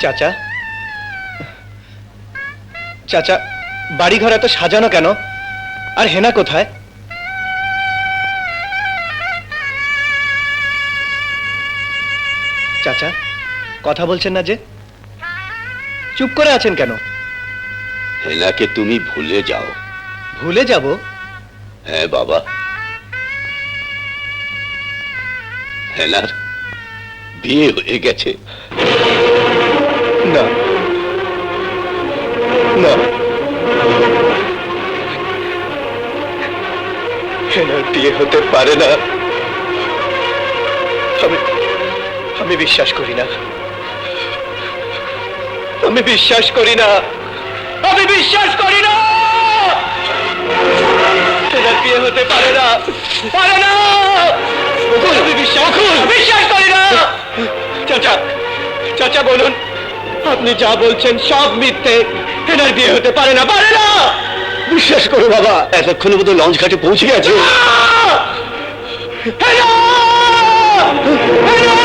চাচা, চাচা, বাড়িঘর এত সাজানো কেন? আর হেনা কোথায়? চাচা, কথা বলছেন না যে? চুপ করে আছেন কেন? হেনাকে তুমি ভুলে যাও। ভুলে যাব? হ্যাঁ বাবা, হেনার বিয়ে হয়ে গেছে। না না, হেনার বিয়ে হতে পারে না। আমি বিশ্বাস করি না। আমি বিশ্বাস করি না। আমি বিশ্বাস করি না। হেনার বিয়ে হতে পারে না, পারে না। আমি বিশ্বাস করি না। চাচা, চাচা বলুন, আপনি যা বলছেন সব মিথ্যে। হেনার বিয়ে হতে পারে না, পারে না। বিশ্বাস করো বাবা, এতক্ষণের মতো লঞ্চ ঘাটে পৌঁছে গেছে। হেনা! হেনা!